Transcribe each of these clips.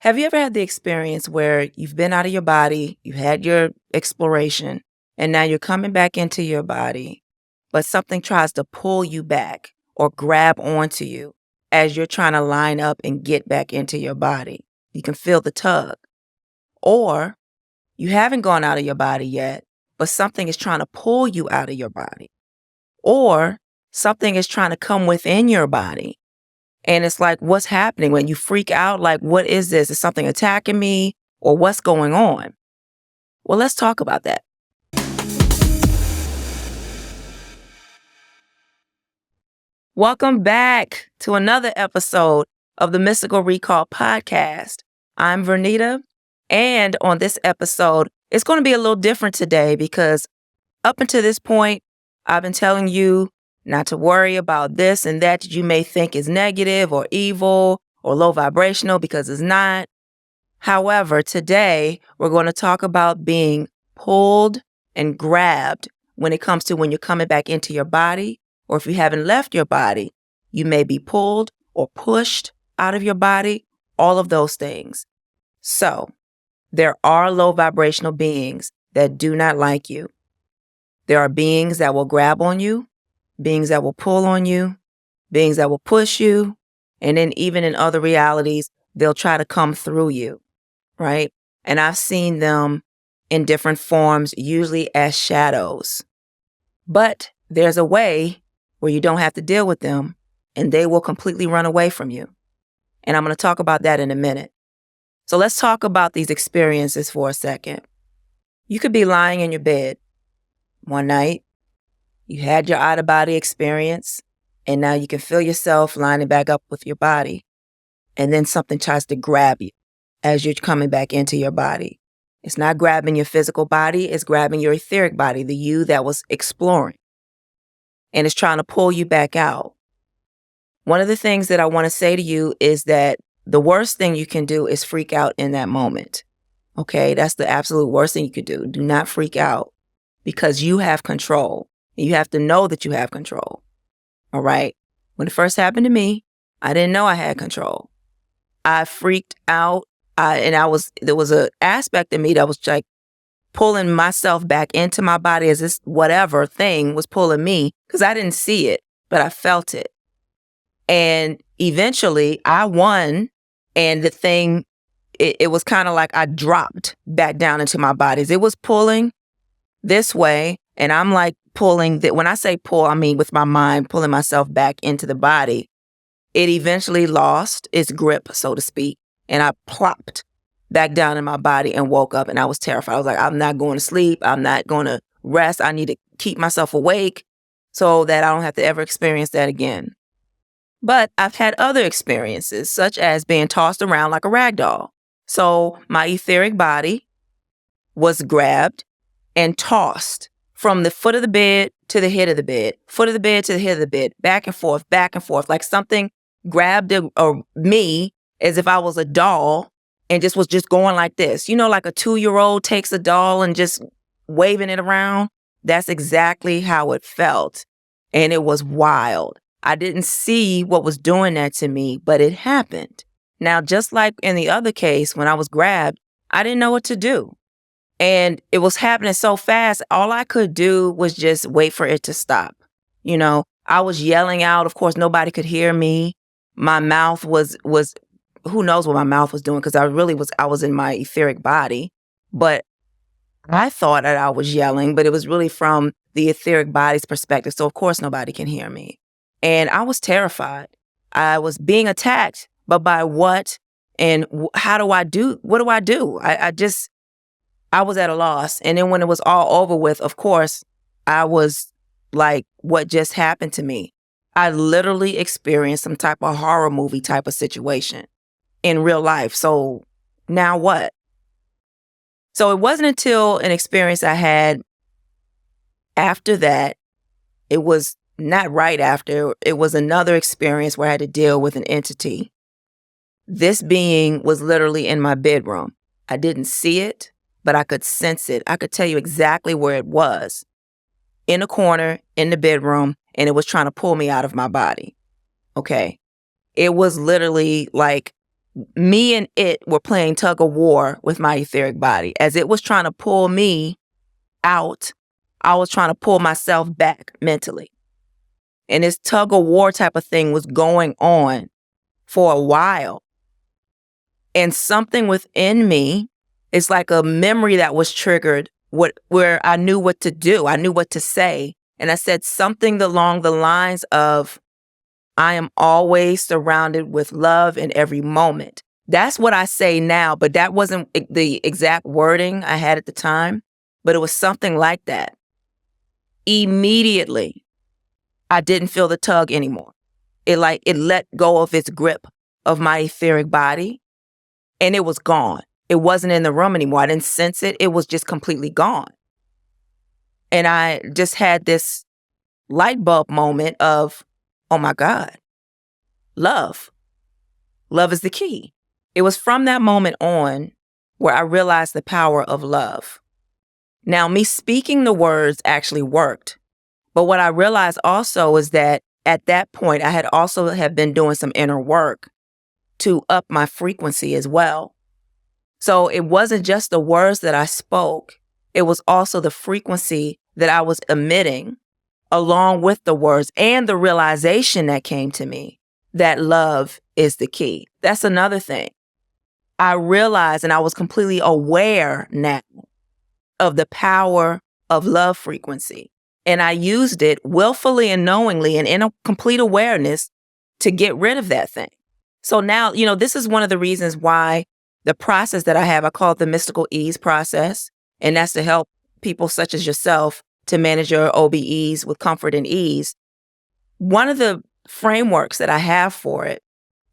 Have you ever had the experience where you've been out of your body, you had your exploration, and now you're coming back into your body, but something tries to pull you back or grab onto you as you're trying to line up and get back into your body? You can feel the tug. Or you haven't gone out of your body yet, but something is trying to pull you out of your body. Or something is trying to come within your body. And it's like, what's happening? When you freak out, like, what is this? Is something attacking me? Or what's going on? Well, let's talk about that. Welcome back to another episode of the Mystical Recall podcast. I'm Vernita, and on this episode, it's going to be a little different today because up until this point, I've been telling you not to worry about this and that you may think is negative or evil or low vibrational, because it's not. However, today we're going to talk about being pulled and grabbed when it comes to when you're coming back into your body, or if you haven't left your body, you may be pulled or pushed out of your body, all of those things. So there are low vibrational beings that do not like you. There are beings that will grab on you, beings that will pull on you, beings that will push you, and then even in other realities, they'll try to come through you, right? And I've seen them in different forms, usually as shadows. But there's a way where you don't have to deal with them, and they will completely run away from you. And I'm going to talk about that in a minute. So let's talk about these experiences for a second. You could be lying in your bed one night. You had your out-of-body experience, and now you can feel yourself lining back up with your body. And then something tries to grab you as you're coming back into your body. It's not grabbing your physical body, it's grabbing your etheric body, the you that was exploring. And it's trying to pull you back out. One of the things that I want to say to you is that the worst thing you can do is freak out in that moment. Okay, that's the absolute worst thing you could do. Do not freak out, because you have control. You have to know that you have control. All right. When it first happened to me, I didn't know I had control. I freaked out. There was an aspect of me that was like pulling myself back into my body as this whatever thing was pulling me, because I didn't see it, but I felt it. And eventually I won, and the thing, it was kind of like I dropped back down into my body. It was pulling this way, and I'm like pulling that. When I say pull, I mean with my mind, pulling myself back into the body. It eventually lost its grip, so to speak, and I plopped back down in my body and woke up, and I was terrified. I was like, I'm not going to sleep. I'm not going to rest. I need to keep myself awake so that I don't have to ever experience that again. But I've had other experiences, such as being tossed around like a rag doll. So my etheric body was grabbed and tossed from the foot of the bed to the head of the bed, foot of the bed to the head of the bed, back and forth, like something grabbed me as if I was a doll and just was just going like this. You know, like a 2-year-old takes a doll and just waving it around. That's exactly how it felt. And it was wild. I didn't see what was doing that to me, but it happened. Now, just like in the other case, when I was grabbed, I didn't know what to do. And it was happening so fast, all I could do was just wait for it to stop. You know, I was yelling out. Of course, nobody could hear me. My mouth was who knows what my mouth was doing, because I was in my etheric body. But I thought that I was yelling, but it was really from the etheric body's perspective. So, of course, nobody can hear me. And I was terrified. I was being attacked, but by what? And what do I do? I was at a loss. And then when it was all over with, of course, I was like, what just happened to me? I literally experienced some type of horror movie type of situation in real life. So now what? So it wasn't until an experience I had after that, it was not right after, it was another experience where I had to deal with an entity. This being was literally in my bedroom. I didn't see it, but I could sense it. I could tell you exactly where it was. In a corner, in the bedroom, and it was trying to pull me out of my body. Okay. It was literally like me and it were playing tug of war with my etheric body. As it was trying to pull me out, I was trying to pull myself back mentally. And this tug of war type of thing was going on for a while. And something within me, it's like a memory that was triggered where I knew what to do. I knew what to say. And I said something along the lines of, I am always surrounded with love in every moment. That's what I say now, but that wasn't the exact wording I had at the time, but it was something like that. Immediately, I didn't feel the tug anymore. It let go of its grip of my etheric body, and it was gone. It wasn't in the room anymore. I didn't sense it. It was just completely gone. And I just had this light bulb moment of, oh my God, love. Love is the key. It was from that moment on where I realized the power of love. Now, me speaking the words actually worked. But what I realized also is that at that point, I had also been doing some inner work to up my frequency as well. So it wasn't just the words that I spoke. It was also the frequency that I was emitting along with the words and the realization that came to me that love is the key. That's another thing. I realized, and I was completely aware now of the power of love frequency. And I used it willfully and knowingly and in a complete awareness to get rid of that thing. So now, this is one of the reasons why the process that I have, I call it the mystical ease process. And that's to help people such as yourself to manage your OBEs with comfort and ease. One of the frameworks that I have for it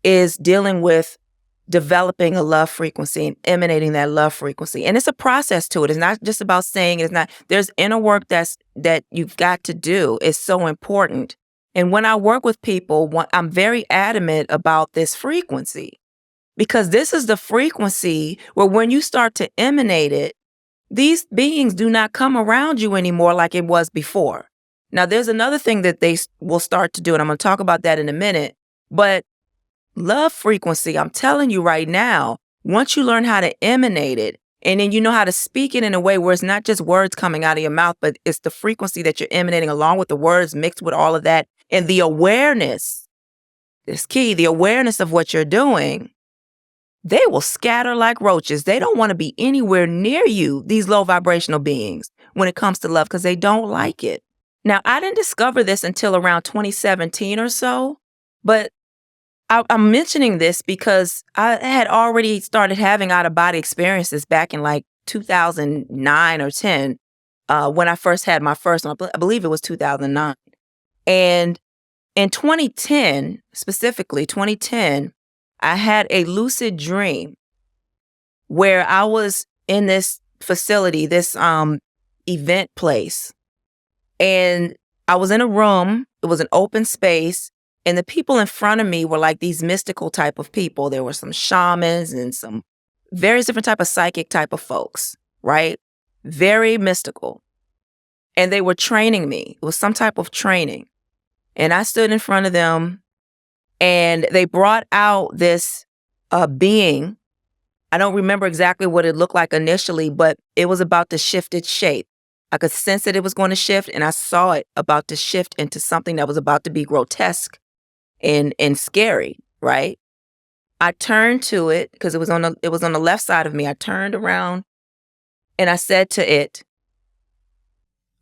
is dealing with developing a love frequency and emanating that love frequency. And it's a process to it. It's not just about saying it's not. There's inner work that you've got to do. It's so important. And when I work with people, I'm very adamant about this frequency because this is the frequency where when you start to emanate it, these beings do not come around you anymore like it was before. Now, there's another thing that they will start to do, and I'm going to talk about that in a minute. But love frequency, I'm telling you right now, once you learn how to emanate it, and then you know how to speak it in a way where it's not just words coming out of your mouth, but it's the frequency that you're emanating along with the words mixed with all of that. And the awareness is key, the awareness of what you're doing. They will scatter like roaches. They don't want to be anywhere near you, these low vibrational beings, when it comes to love, because they don't like it. Now, I didn't discover this until around 2017 or so, but I'm mentioning this because I had already started having out-of-body experiences back in like 2009 or 10 when I first had my first one. I believe it was 2009. And in 2010, specifically 2010, I had a lucid dream where I was in this facility, this event place. And I was in a room. It was an open space. And the people in front of me were like these mystical type of people. There were some shamans and some various different type of psychic type of folks, right? Very mystical. And they were training me. It was some type of training. And I stood in front of them and they brought out this being. I don't remember exactly what it looked like initially, but it was about to shift its shape. I could sense that it was going to shift, and I saw it about to shift into something that was about to be grotesque and scary, right? I turned to it because it was on the left side of me. I turned around and I said to it,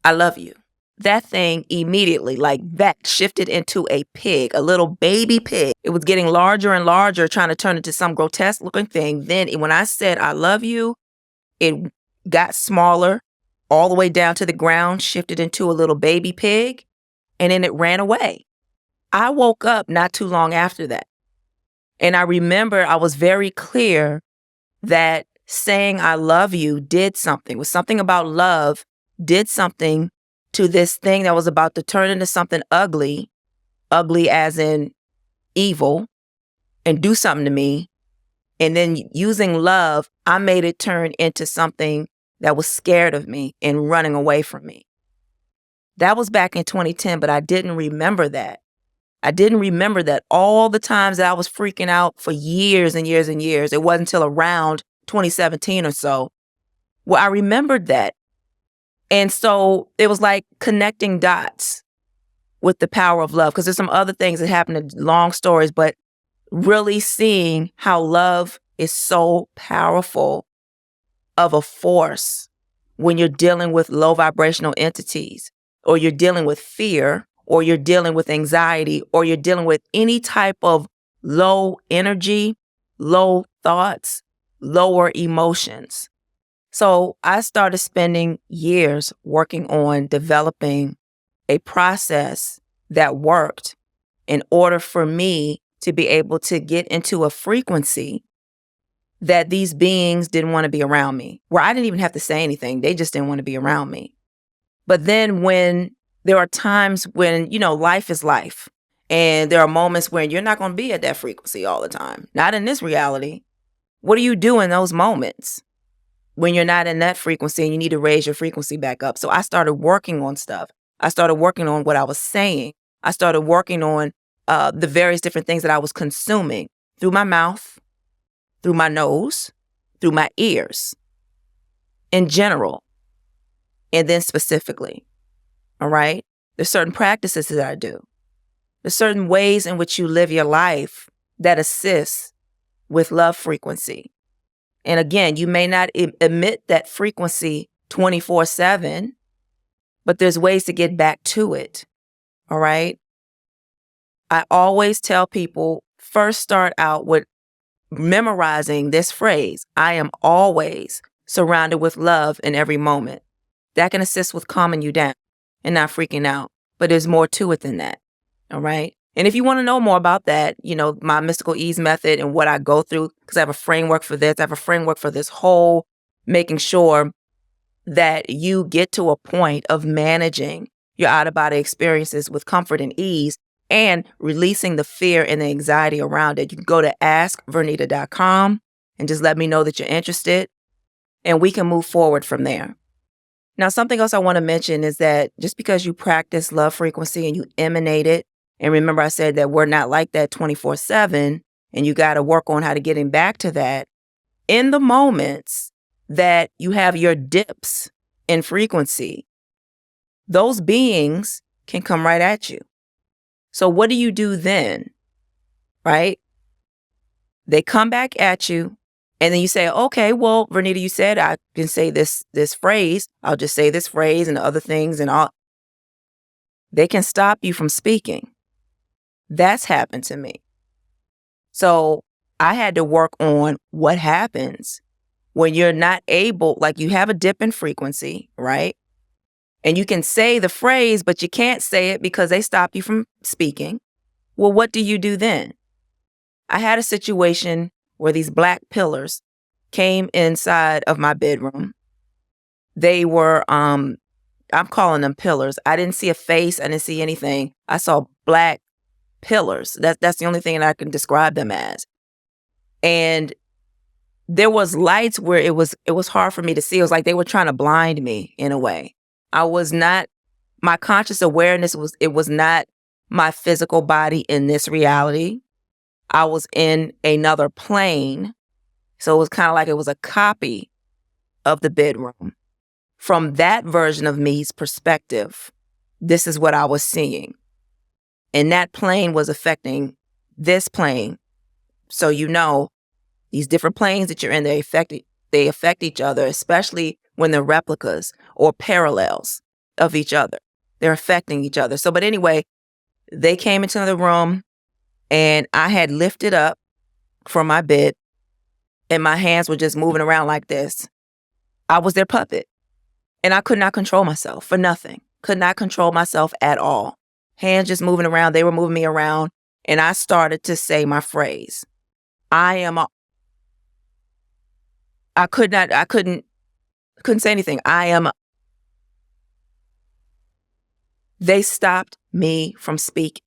I love you. That thing immediately, like that, shifted into a pig, a little baby pig. It was getting larger and larger, trying to turn into some grotesque looking thing. Then when I said, I love you, it got smaller all the way down to the ground, shifted into a little baby pig, and then it ran away. I woke up not too long after that. And I remember I was very clear that saying I love you did something. It was something about love did something to this thing that was about to turn into something ugly as in evil, and do something to me. And then using love, I made it turn into something that was scared of me and running away from me. That was back in 2010, but I didn't remember that I didn't remember that all the times that I was freaking out for years and years and years. It wasn't until around 2017 or so where I remembered that. And so it was like connecting dots with the power of love, because there's some other things that happen in long stories, but really seeing how love is so powerful of a force when you're dealing with low vibrational entities, or you're dealing with fear, or you're dealing with anxiety, or you're dealing with any type of low energy, low thoughts, lower emotions. So I started spending years working on developing a process that worked in order for me to be able to get into a frequency that these beings didn't want to be around me, where I didn't even have to say anything. They just didn't want to be around me. But then when there are times when, life is life, and there are moments when you're not going to be at that frequency all the time, not in this reality. What do you do in those moments when you're not in that frequency and you need to raise your frequency back up? So I started working on stuff. I started working on what I was saying. I started working on the various different things that I was consuming through my mouth, through my nose, through my ears, in general, and then specifically. All right? There's certain practices that I do. There's certain ways in which you live your life that assist with love frequency. And again, you may not emit that frequency 24/7, but there's ways to get back to it. All right? I always tell people, first start out with memorizing this phrase: I am always surrounded with love in every moment. That can assist with calming you down and not freaking out. But there's more to it than that. All right? And if you want to know more about that, my mystical ease method and what I go through, because I have a framework for this, I have a framework for this whole making sure that you get to a point of managing your out-of-body experiences with comfort and ease, and releasing the fear and the anxiety around it. You can go to askvernita.com and just let me know that you're interested, and we can move forward from there. Now, something else I want to mention is that just because you practice love frequency and you emanate it, and remember I said that we're not like that 24/7, and you got to work on how to getting back to that. In the moments that you have your dips in frequency, those beings can come right at you. So what do you do then, right? They come back at you, and then you say, okay, well, Vernita, you said I can say this phrase. I'll just say this phrase and other things and all. They can stop you from speaking. That's happened to me. So I had to work on what happens when you're not able, like you have a dip in frequency, right? And you can say the phrase, but you can't say it because they stop you from speaking. Well, what do you do then? I had a situation where these black pillars came inside of my bedroom. They were, I'm calling them pillars. I didn't see a face. I didn't see anything. I saw black pillars. That's the only thing that I can describe them as. And there was lights where it was hard for me to see. It was like they were trying to blind me in a way. I was not, my conscious awareness was not my physical body in this reality. I was in another plane. So it was kind of like it was a copy of the bedroom. From that version of me's perspective, this is what I was seeing. And that plane was affecting this plane. So these different planes that you're in, they affect each other, especially when they're replicas or parallels of each other. They're affecting each other. So, but anyway, they came into the room, and I had lifted up from my bed, and my hands were just moving around like this. I was their puppet, and I could not control myself for nothing. Could not control myself at all. Hands just moving around. They were moving me around, and I started to say my phrase. I couldn't say anything. They stopped me from speaking.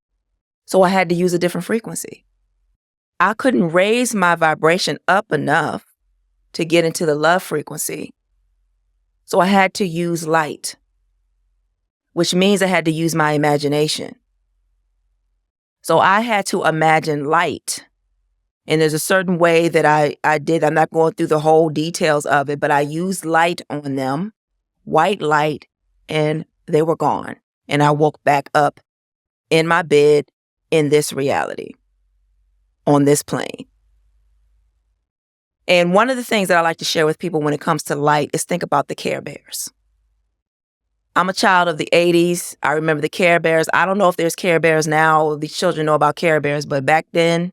So I had to use a different frequency. I couldn't raise my vibration up enough to get into the love frequency. So I had to use light, which means I had to use my imagination. So I had to imagine light. And there's a certain way that I did. I'm not going through the whole details of it, but I used light on them, white light, and they were gone. And I woke back up in my bed in this reality, on this plane. And one of the things that I like to share with people when it comes to light is think about the Care Bears. I'm a child of the 80s. I remember the Care Bears. I don't know if there's Care Bears now. These children know about Care Bears, but back then,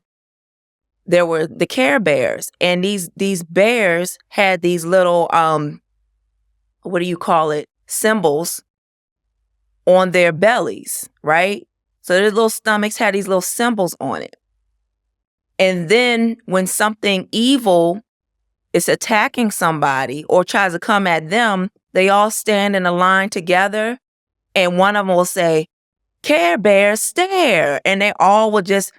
there were the Care Bears. And these bears had these little, what do you call it, symbols on their bellies, right? So their little stomachs had these little symbols on it. And then when something evil is attacking somebody or tries to come at them, they all stand in a line together, and one of them will say, "Care Bear, stare." And they all will just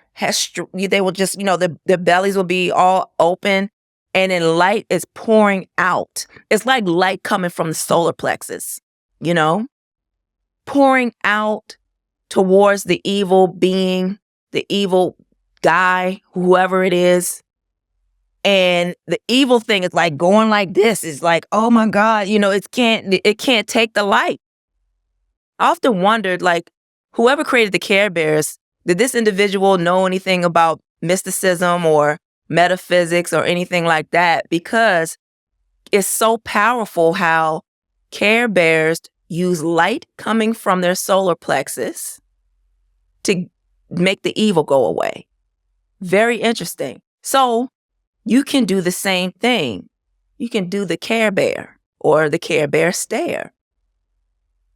they will just, their bellies will be all open, and then light is pouring out. It's like light coming from the solar plexus, pouring out towards the evil being, the evil guy, whoever it is. And the evil thing is like going like this. It's like, oh my God, it can't take the light. I often wondered, like, whoever created the Care Bears, did this individual know anything about mysticism or metaphysics or anything like that? Because it's so powerful how Care Bears use light coming from their solar plexus to make the evil go away. Very interesting. So you can do the same thing. You can do the Care Bear or the Care Bear stare.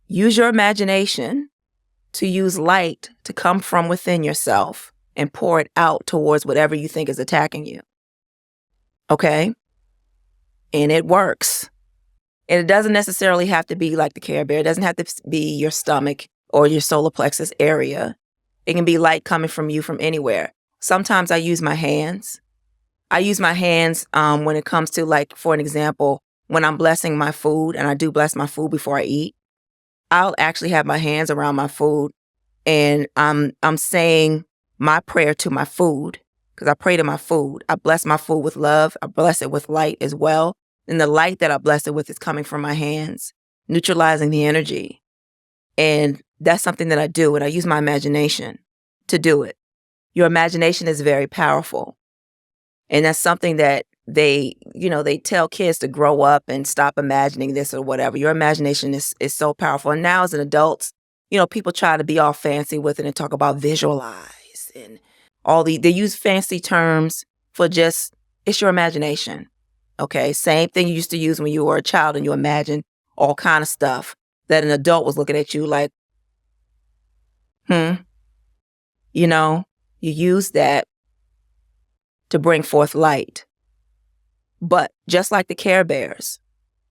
Use your imagination to use light to come from within yourself and pour it out towards whatever you think is attacking you. Okay? And it works. And it doesn't necessarily have to be like the Care Bear. It doesn't have to be your stomach or your solar plexus area. It can be light coming from you from anywhere. Sometimes I use my hands. I use my hands when it comes to, like, for an example, when I'm blessing my food, and I do bless my food before I eat, I'll actually have my hands around my food, and I'm saying my prayer to my food, because I pray to my food. I bless my food with love. I bless it with light as well. And the light that I bless it with is coming from my hands, neutralizing the energy. And that's something that I do, and I use my imagination to do it. Your imagination is very powerful. And that's something that they tell kids to grow up and stop imagining this or whatever. Your imagination is so powerful. And now as an adult, people try to be all fancy with it and talk about visualize and they use fancy terms for just, it's your imagination. Okay. Same thing you used to use when you were a child and you imagined all kind of stuff that an adult was looking at you like, you use that to bring forth light. But just like the Care Bears,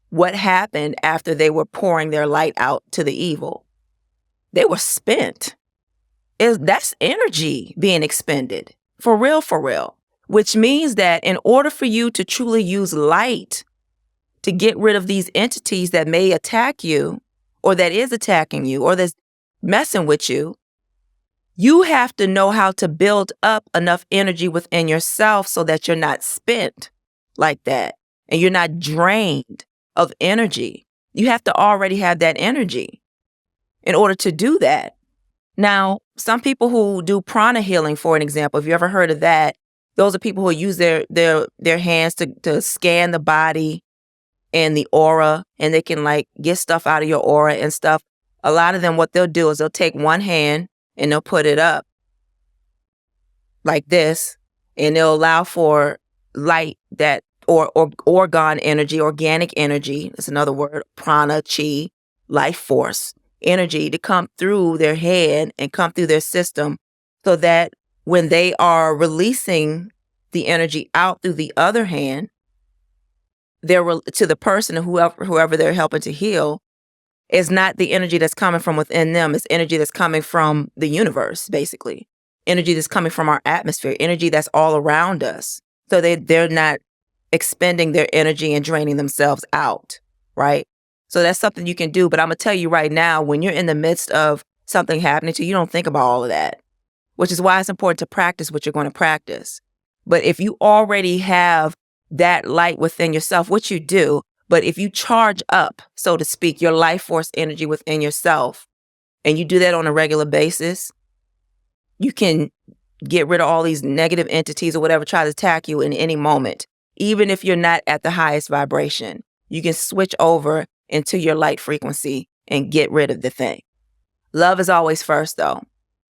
what happened after they were pouring their light out to the evil? They were spent. That's energy being expended. For real. Which means that in order for you to truly use light to get rid of these entities that may attack you, or that is attacking you, or that's messing with you, you have to know how to build up enough energy within yourself so that you're not spent like that and you're not drained of energy. You have to already have that energy in order to do that. Now, some people who do prana healing, for an example, if you ever heard of that, those are people who use their hands to scan the body and the aura, and they can get stuff out of your aura and stuff. A lot of them, what they'll do is they'll take one hand and they'll put it up like this, and they'll allow for light that, or orgone energy, organic energy, that's another word, prana, chi, life force, energy to come through their head and come through their system so that when they are releasing the energy out through the other hand, to the person, whoever they're helping to heal, is not the energy that's coming from within them. It's energy that's coming from the universe, basically. Energy that's coming from our atmosphere, energy that's all around us. So they're not expending their energy and draining themselves out, right? So that's something you can do. But I'm going to tell you right now, when you're in the midst of something happening to you, you don't think about all of that. which is why it's important to practice what you're going to practice. But if you already have that light within yourself, which you do, but if you charge up, so to speak, your life force energy within yourself, and you do that on a regular basis, you can get rid of all these negative entities or whatever try to attack you in any moment. Even if you're not at the highest vibration, you can switch over into your light frequency and get rid of the thing. Love is always first, though.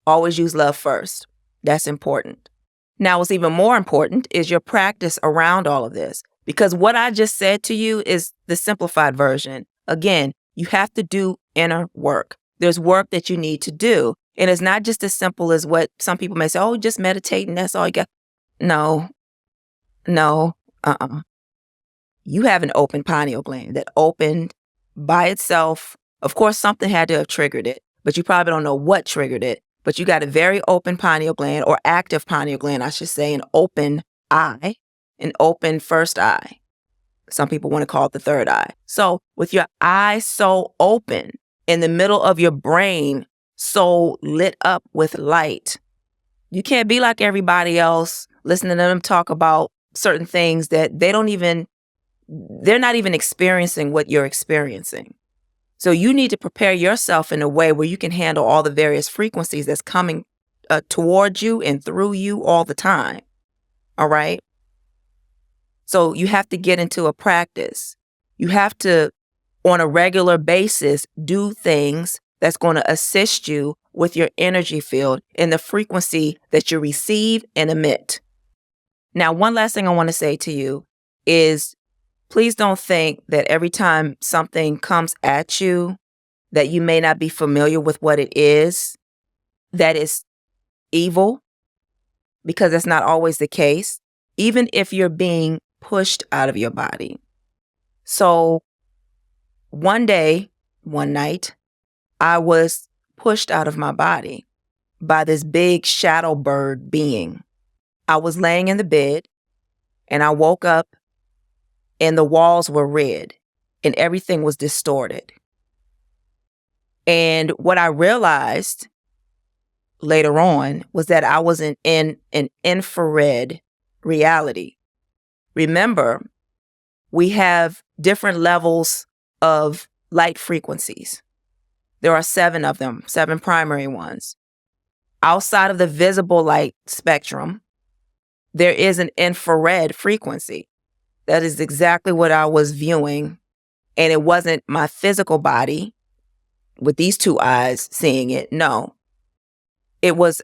Always use love first. That's important. Now, what's even more important is your practice around all of this, because what I just said to you is the simplified version. Again, you have to do inner work. There's work that you need to do. And it's not just as simple as what some people may say, oh, just meditate and that's all you got. No. You have an open pineal gland that opened by itself. Of course, something had to have triggered it, but you probably don't know what triggered it. But you got a very open pineal gland, or active pineal gland, I should say, an open eye, an open first eye. Some people want to call it the third eye. So with your eye so open, in the middle of your brain so lit up with light, you can't be like everybody else, listening to them talk about certain things that they're not even experiencing what you're experiencing. So you need to prepare yourself in a way where you can handle all the various frequencies that's coming towards you and through you all the time. All right? So you have to get into a practice. You have to, on a regular basis, do things that's going to assist you with your energy field and the frequency that you receive and emit. Now, one last thing I want to say to you is, please don't think that every time something comes at you that you may not be familiar with what it is, that is evil, because that's not always the case, even if you're being pushed out of your body. So one night, I was pushed out of my body by this big shadow bird being. I was laying in the bed and I woke up and the walls were red and everything was distorted. And what I realized later on was that I was in an infrared reality. Remember, we have different levels of light frequencies. There are 7 of them, 7 primary ones. Outside of the visible light spectrum, there is an infrared frequency. That is exactly what I was viewing. And it wasn't my physical body with these 2 eyes seeing it. No,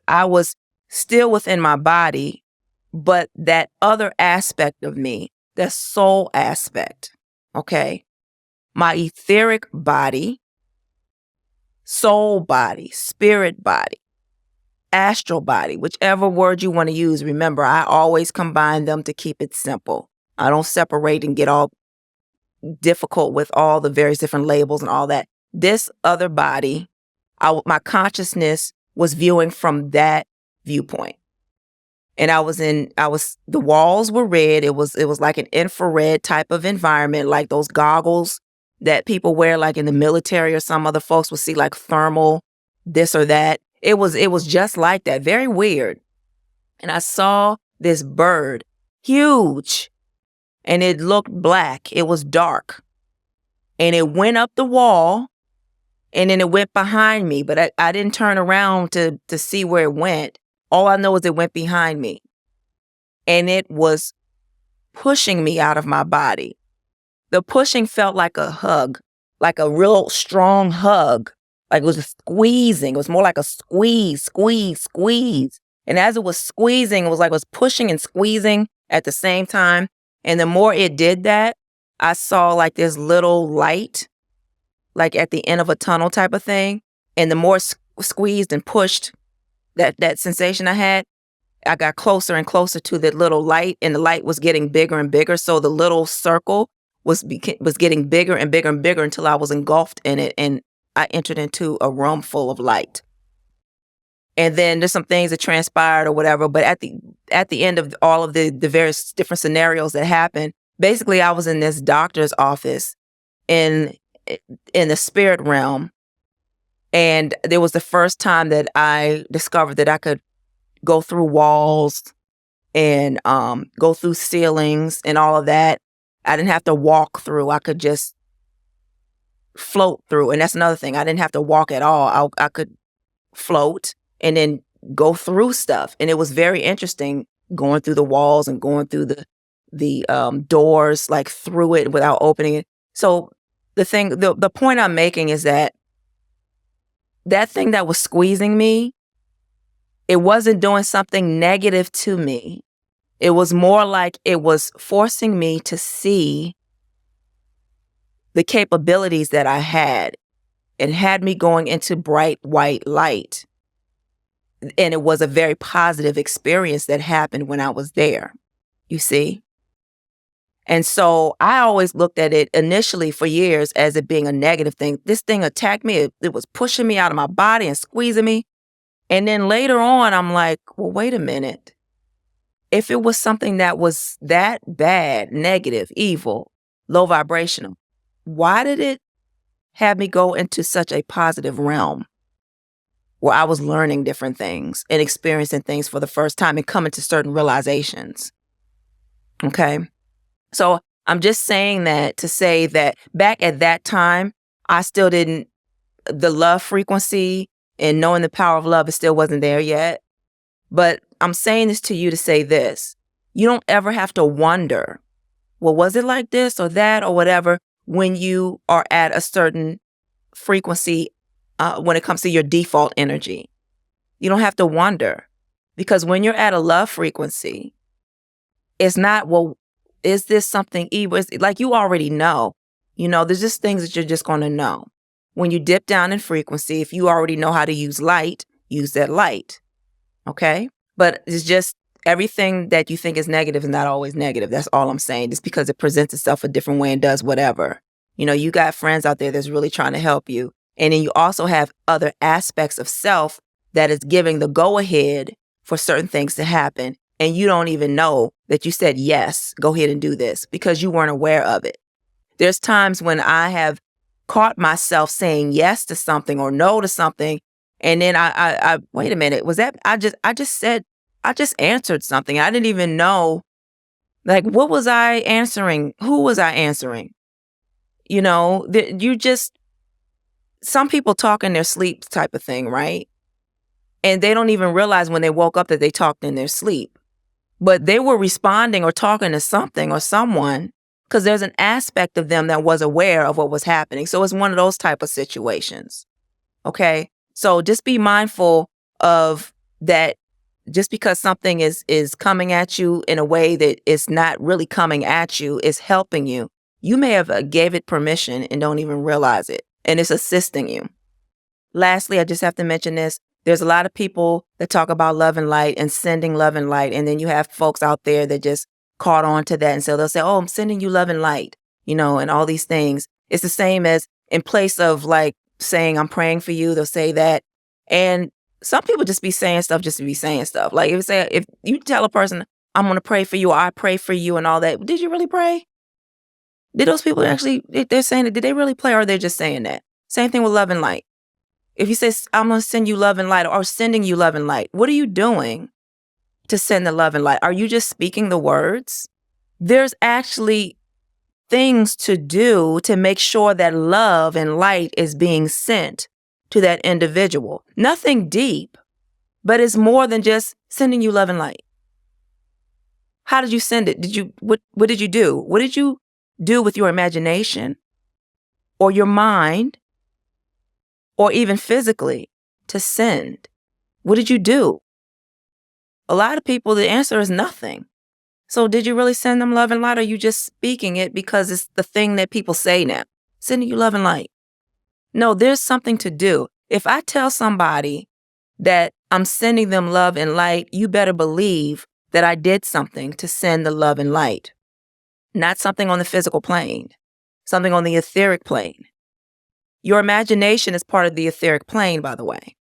I was still within my body, but that other aspect of me, the soul aspect, okay? My etheric body, soul body, spirit body, astral body, whichever word you want to use. Remember, I always combine them to keep it simple. I don't separate and get all difficult with all the various different labels and all that. This other body, my consciousness was viewing from that viewpoint. And the walls were red. It was like an infrared type of environment, like those goggles that people wear like in the military, or some other folks will see like thermal, this or that. It was just like that. Very weird. And I saw this bird, huge, and it looked black. It was dark. And it went up the wall and then it went behind me, but I didn't turn around to see where it went. All I know is it went behind me and it was pushing me out of my body. The pushing felt like a hug, like a real strong hug. Like it was squeezing. It was more like a squeeze. And as it was squeezing, it was like it was pushing and squeezing at the same time. And the more it did that, I saw like this little light, like at the end of a tunnel type of thing. And the more squeezed and pushed that sensation I had, I got closer and closer to that little light, and the light was getting bigger and bigger. So the little circle was getting bigger and bigger and bigger until I was engulfed in it, and I entered into a room full of light. And then there's some things that transpired or whatever, but at the end of all of the various different scenarios that happened, basically I was in this doctor's office in the spirit realm. And there was the first time that I discovered that I could go through walls and go through ceilings and all of that. I didn't have to walk through. I could just float through. And that's another thing. I didn't have to walk at all. I could float and then go through stuff. And it was very interesting going through the walls and going through the doors, like through it without opening it. So the point I'm making is that thing that was squeezing me, it wasn't doing something negative to me. It was more like it was forcing me to see the capabilities that I had. It had me going into bright white light. And it was a very positive experience that happened when I was there, you see? And so I always looked at it initially for years as it being a negative thing. This thing attacked me. It was pushing me out of my body and squeezing me. And then later on, I'm like, well, wait a minute. If it was something that was that bad, negative, evil, low vibrational, why did it have me go into such a positive realm where I was learning different things and experiencing things for the first time and coming to certain realizations? Okay. So I'm just saying that to say that back at that time, I still didn't, the love frequency and knowing the power of love, it still wasn't there yet. But I'm saying this to you to say this. You don't ever have to wonder, well, was it like this or that or whatever when you are at a certain frequency when it comes to your default energy. You don't have to wonder, because when you're at a love frequency, it's not, well, is this something evil? It's like you already know. You know, there's just things that you're just going to know. When you dip down in frequency, if you already know how to use light, use that light. Okay? But it's just everything that you think is negative is not always negative. That's all I'm saying. Just because it presents itself a different way and does whatever. You know, you got friends out there that's really trying to help you. And then you also have other aspects of self that is giving the go-ahead for certain things to happen. And you don't even know that you said, yes, go ahead and do this, because you weren't aware of it. There's times when I have caught myself saying yes to something or no to something. And then I wait a minute, was that, I just answered something. I didn't even know, like, what was I answering? Who was I answering? You know, some people talk in their sleep type of thing, right? And they don't even realize when they woke up that they talked in their sleep. But they were responding or talking to something or someone because there's an aspect of them that was aware of what was happening. So it's one of those type of situations. Okay? So just be mindful of that. Just because something is coming at you in a way that it's not really coming at you, it's helping you. You may have gave it permission and don't even realize it. And it's assisting you. Lastly, I just have to mention this. There's a lot of people that talk about love and light and sending love and light. And then you have folks out there that just caught on to that. And so they'll say, oh, I'm sending you love and light, you know, and all these things. It's the same as in place of like saying, I'm praying for you, they'll say that. And some people just be saying stuff just to be saying stuff. Like if you tell a person, I'm going to pray for you, or I pray for you and all that. Did you really pray? Did those people actually, they're saying it, did they really pray, or they're just saying that? Same thing with love and light. If you say, I'm going to send you love and light, or sending you love and light, what are you doing to send the love and light? Are you just speaking the words? There's actually things to do to make sure that love and light is being sent to that individual. Nothing deep, but it's more than just sending you love and light. How did you send it? What did you do? What did you do with your imagination or your mind or even physically to send? What did you do? A lot of people, the answer is nothing. So did you really send them love and light, or are you just speaking it because it's the thing that people say now? Sending you love and light. No, there's something to do. If I tell somebody that I'm sending them love and light, you better believe that I did something to send the love and light. Not something on the physical plane, something on the etheric plane. Your imagination is part of the etheric plane, by the way.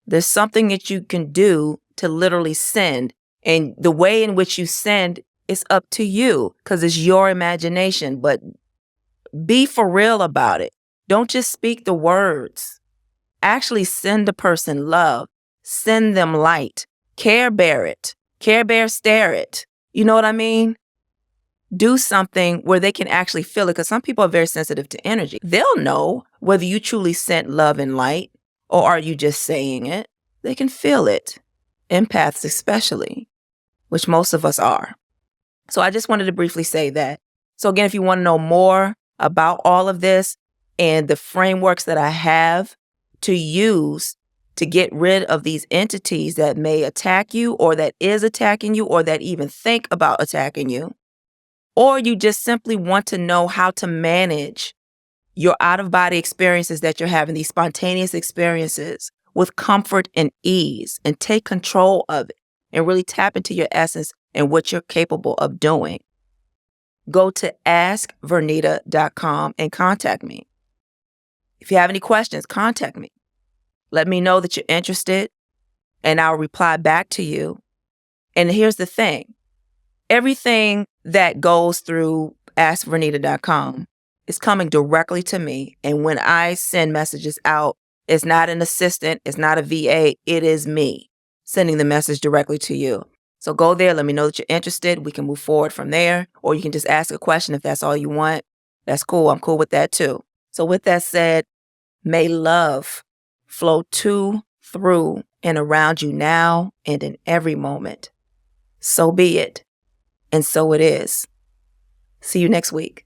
There's something that you can do to literally send, and the way in which you send is up to you because it's your imagination, but be for real about it. Don't just speak the words. Actually send the person love. Send them light. Care Bear it. Care Bear stare it. You know what I mean? Do something where they can actually feel it, because some people are very sensitive to energy. They'll know whether you truly sent love and light or are you just saying it. They can feel it. Empaths especially, which most of us are. So I just wanted to briefly say that. So again, if you want to know more about all of this and the frameworks that I have to use to get rid of these entities that may attack you or that is attacking you or that even think about attacking you, or you just simply want to know how to manage your out-of-body experiences that you're having, these spontaneous experiences, with comfort and ease, and take control of it and really tap into your essence and what you're capable of doing, go to askvernita.com and contact me. If you have any questions, contact me. Let me know that you're interested, and I'll reply back to you. And here's the thing. Everything that goes through askvernita.com is coming directly to me. And when I send messages out, it's not an assistant, it's not a VA, it is me sending the message directly to you. So go there, let me know that you're interested. We can move forward from there, or you can just ask a question if that's all you want. That's cool. I'm cool with that too. So with that said, may love flow to, through, and around you now and in every moment. So be it. And so it is. See you next week.